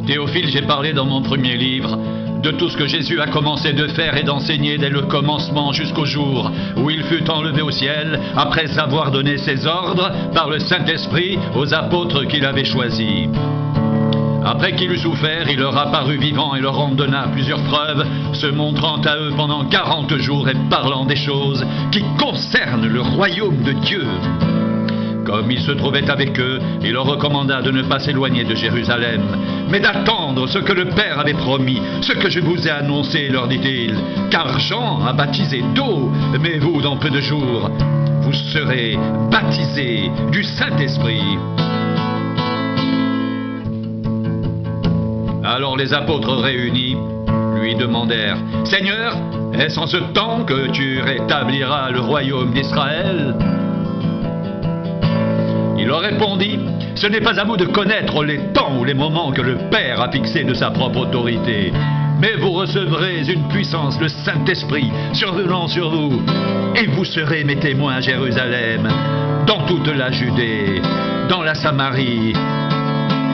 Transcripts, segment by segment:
Théophile, j'ai parlé dans mon premier livre de tout ce que Jésus a commencé de faire et d'enseigner dès le commencement jusqu'au jour où il fut enlevé au ciel, après avoir donné ses ordres par le Saint-Esprit aux apôtres qu'il avait choisis. Après qu'il eut souffert, il leur apparut vivant et leur en donna plusieurs preuves, se montrant à eux pendant 40 jours et parlant des choses qui concernent le royaume de Dieu. Comme il se trouvait avec eux, il leur recommanda de ne pas s'éloigner de Jérusalem, mais d'attendre ce que le Père avait promis, ce que je vous ai annoncé, leur dit-il. Car Jean a baptisé d'eau, mais vous, dans peu de jours, vous serez baptisés du Saint-Esprit. Alors les apôtres réunis lui demandèrent, « Seigneur, est-ce en ce temps que tu rétabliras le royaume d'Israël ?» Il leur répondit, « Ce n'est pas à vous de connaître les temps ou les moments que le Père a fixés de sa propre autorité, mais vous recevrez une puissance, le Saint-Esprit, survenant sur vous, et vous serez mes témoins à Jérusalem, dans toute la Judée, dans la Samarie,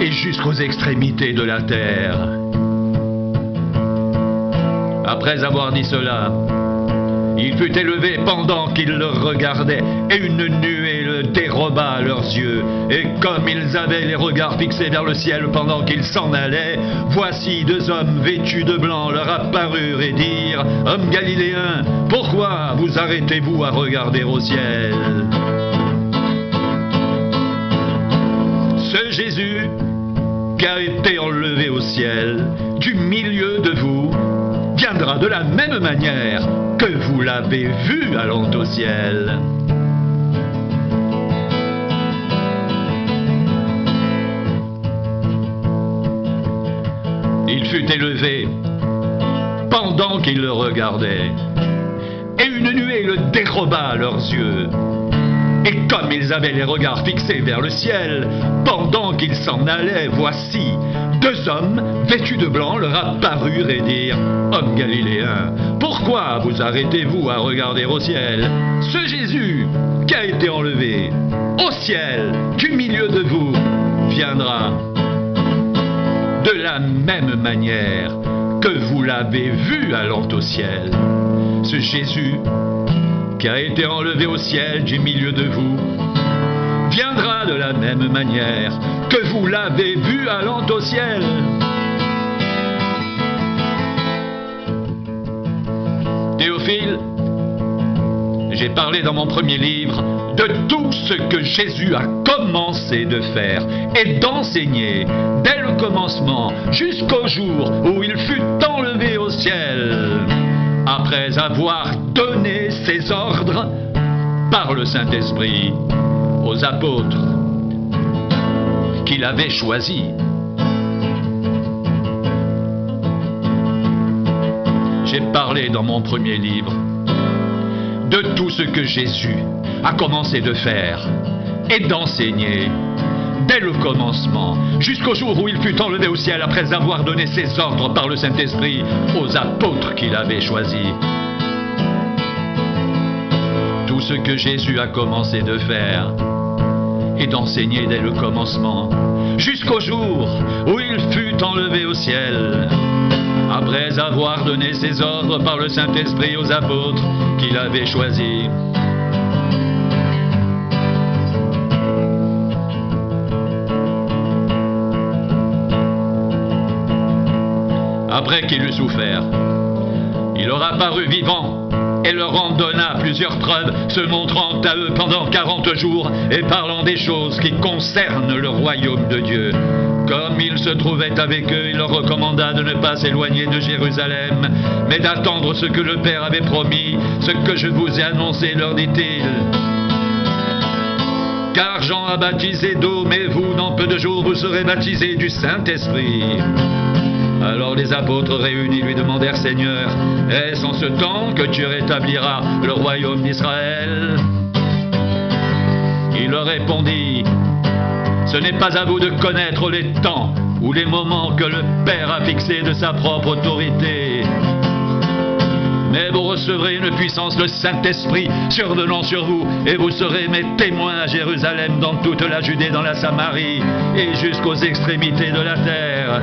et jusqu'aux extrémités de la terre. » Après avoir dit cela, il fut élevé pendant qu'ils le regardaient, et une nuée le déroba à leurs yeux. Et comme ils avaient les regards fixés vers le ciel pendant qu'ils s'en allaient, voici 2 hommes vêtus de blanc leur apparurent et dirent, « Hommes galiléens, pourquoi vous arrêtez-vous à regarder au ciel ?» Ce Jésus qui a été enlevé au ciel du milieu de vous viendra de la même manière que vous l'avez vu allant au ciel. Il fut élevé pendant qu'ils le regardaient, et une nuée le déroba à leurs yeux. Et comme ils avaient les regards fixés vers le ciel, pendant qu'ils s'en allaient, voici 2 hommes vêtus de blanc leur apparurent et dirent, « Hommes galiléens, pourquoi vous arrêtez-vous à regarder au ciel? Ce Jésus qui a été enlevé au ciel du milieu de vous viendra de la même manière que vous l'avez vu allant au ciel. » Ce Jésus qui a été enlevé au ciel du milieu de vous, viendra de la même manière que vous l'avez vu allant au ciel. Théophile, j'ai parlé dans mon premier livre de tout ce que Jésus a commencé de faire et d'enseigner dès le commencement jusqu'au jour où il fut enlevé au ciel, après avoir donné ses ordres par le Saint-Esprit aux apôtres qu'il avait choisis. J'ai parlé dans mon premier livre de tout ce que Jésus a commencé de faire et d'enseigner dès le commencement, jusqu'au jour où il fut enlevé au ciel après avoir donné ses ordres par le Saint-Esprit aux apôtres qu'il avait choisis. Tout ce que Jésus a commencé de faire et d'enseigner dès le commencement, jusqu'au jour où il fut enlevé au ciel, après avoir donné ses ordres par le Saint-Esprit aux apôtres qu'il avait choisis. Après qu'il eut souffert, il leur apparut vivant et leur en donna plusieurs preuves, se montrant à eux pendant 40 jours et parlant des choses qui concernent le royaume de Dieu. Comme il se trouvait avec eux, il leur recommanda de ne pas s'éloigner de Jérusalem, mais d'attendre ce que le Père avait promis, ce que je vous ai annoncé, leur dit-il. Car Jean a baptisé d'eau, mais vous, dans peu de jours, vous serez baptisés du Saint-Esprit. Alors les apôtres réunis lui demandèrent, « Seigneur, est-ce en ce temps que tu rétabliras le royaume d'Israël ?» Il leur répondit, « Ce n'est pas à vous de connaître les temps ou les moments que le Père a fixés de sa propre autorité. Mais vous recevrez une puissance, le Saint-Esprit, survenant sur vous, et vous serez mes témoins à Jérusalem, dans toute la Judée, dans la Samarie, et jusqu'aux extrémités de la terre. »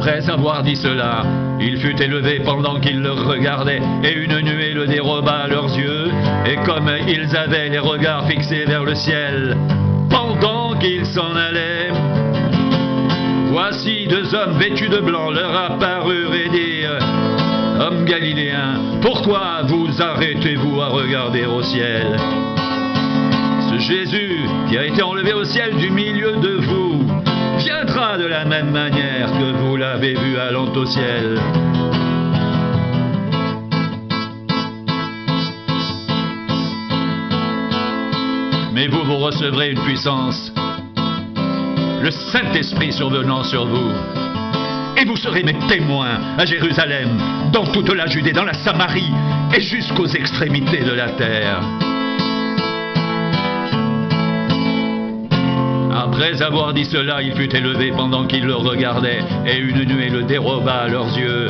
Après avoir dit cela, il fut élevé pendant qu'ils le regardaient, et une nuée le déroba à leurs yeux. Et comme ils avaient les regards fixés vers le ciel, pendant qu'ils s'en allaient, voici deux hommes vêtus de blanc leur apparurent et dirent: Hommes galiléens, pourquoi vous arrêtez-vous à regarder au ciel? Ce Jésus qui a été enlevé au ciel du milieu de vous viendra de la même manière que vous l'avez vu allant au ciel. Mais vous, vous recevrez une puissance, le Saint-Esprit survenant sur vous. Et vous serez mes témoins à Jérusalem, dans toute la Judée, dans la Samarie et jusqu'aux extrémités de la terre. Après avoir dit cela, il fut élevé pendant qu'ils le regardaient, et une nuée le déroba à leurs yeux.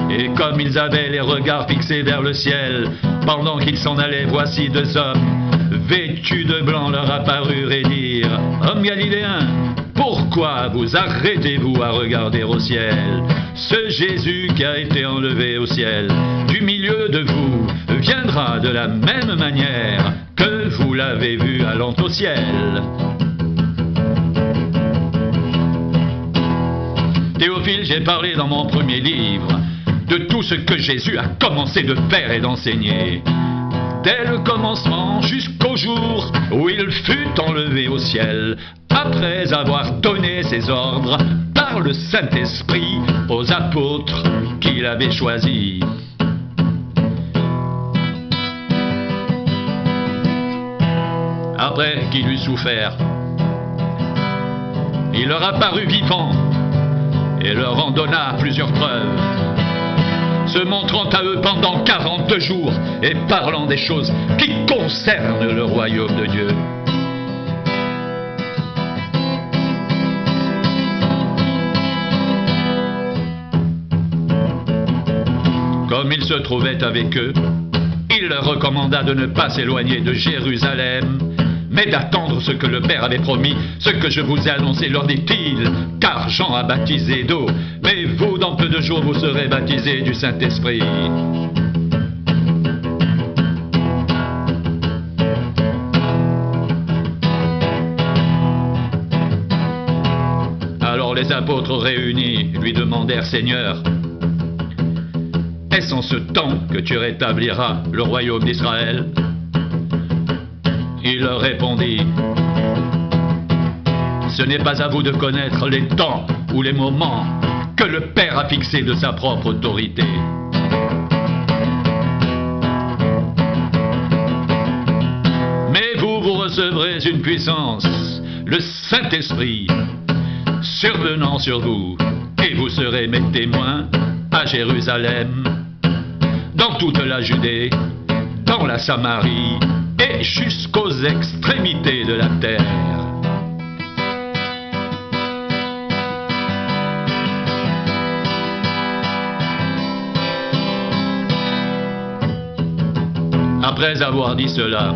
Et comme ils avaient les regards fixés vers le ciel, pendant qu'ils s'en allaient, voici deux hommes vêtus de blanc leur apparurent et dirent: Hommes galiléens, pourquoi vous arrêtez-vous à regarder au ciel? Ce Jésus qui a été enlevé au ciel du milieu de vous viendra de la même manière que vous l'avez vu allant au ciel. Théophile, j'ai parlé dans mon premier livre de tout ce que Jésus a commencé de faire et d'enseigner, dès le commencement jusqu'au jour où il fut enlevé au ciel, après avoir donné ses ordres par le Saint-Esprit aux apôtres qu'il avait choisis. Après qu'il eut souffert, il leur apparut vivant et leur en donna plusieurs preuves, se montrant à eux pendant 40 jours et parlant des choses qui concernent le royaume de Dieu. Comme il se trouvait avec eux, il leur recommanda de ne pas s'éloigner de Jérusalem, mais d'attendre ce que le Père avait promis, ce que je vous ai annoncé, leur dit-il, car Jean a baptisé d'eau, mais vous, dans peu de jours, vous serez baptisés du Saint-Esprit. Alors les apôtres réunis lui demandèrent: Seigneur, est-ce en ce temps que tu rétabliras le royaume d'Israël? Il leur répondit: Ce n'est pas à vous de connaître les temps ou les moments que le Père a fixés de sa propre autorité. Mais vous, vous recevrez une puissance, le Saint-Esprit, survenant sur vous, et vous serez mes témoins à Jérusalem, dans toute la Judée, dans la Samarie, et jusqu'aux extrémités de la terre. Après avoir dit cela,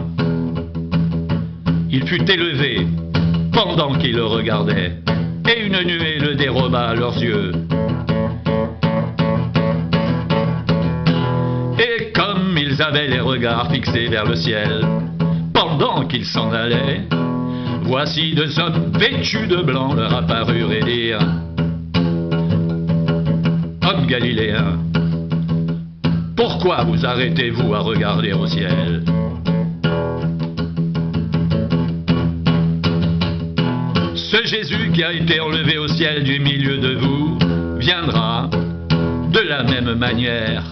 il fut élevé pendant qu'ils le regardaient, et une nuée le déroba à leurs yeux. Et comme ils avaient les regards fixés vers le ciel, pendant qu'ils s'en allaient, voici deux hommes vêtus de blanc leur apparurent et dirent: Hommes galiléens, pourquoi vous arrêtez-vous à regarder au ciel? Ce Jésus qui a été enlevé au ciel du milieu de vous viendra de la même manière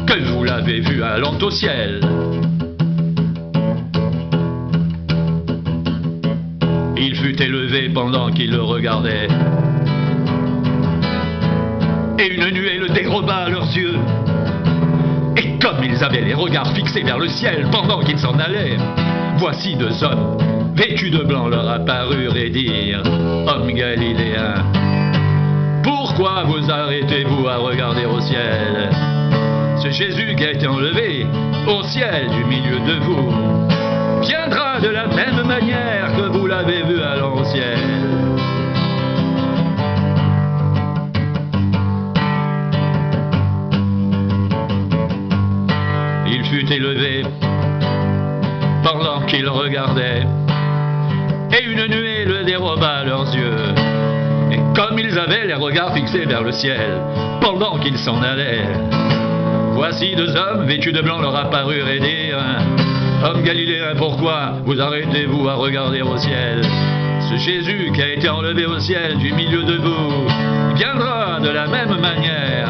que vous l'avez vu allant au ciel. Il fut élevé pendant qu'il le regardait, et une nuée le déroba à leurs yeux. Et comme ils avaient les regards fixés vers le ciel pendant qu'ils s'en allaient, voici deux hommes vêtus de blanc leur apparurent et dirent: Hommes galiléens, pourquoi vous arrêtez-vous à regarder au ciel? Ce Jésus qui a été enlevé au ciel du milieu de vous viendra de la même manière que vous l'avez vu allant au ciel. regardaient, et une nuée le déroba à leurs yeux. Et comme ils avaient les regards fixés vers le ciel, pendant qu'ils s'en allaient, voici deux hommes vêtus de blanc leur apparurent et dirent: Hommes galiléens, pourquoi vous arrêtez-vous à regarder au ciel? Ce Jésus qui a été enlevé au ciel du milieu de vous viendra de la même manière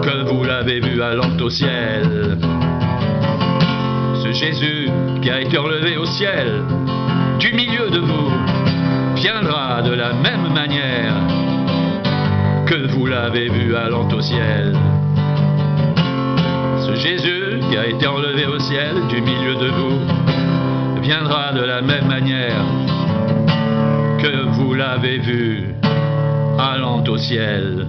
que vous l'avez vu allant au ciel. Ce Jésus qui a été enlevé au ciel du milieu de vous viendra de la même manière que vous l'avez vu allant au ciel. Ce Jésus qui a été enlevé au ciel du milieu de vous viendra de la même manière que vous l'avez vu allant au ciel.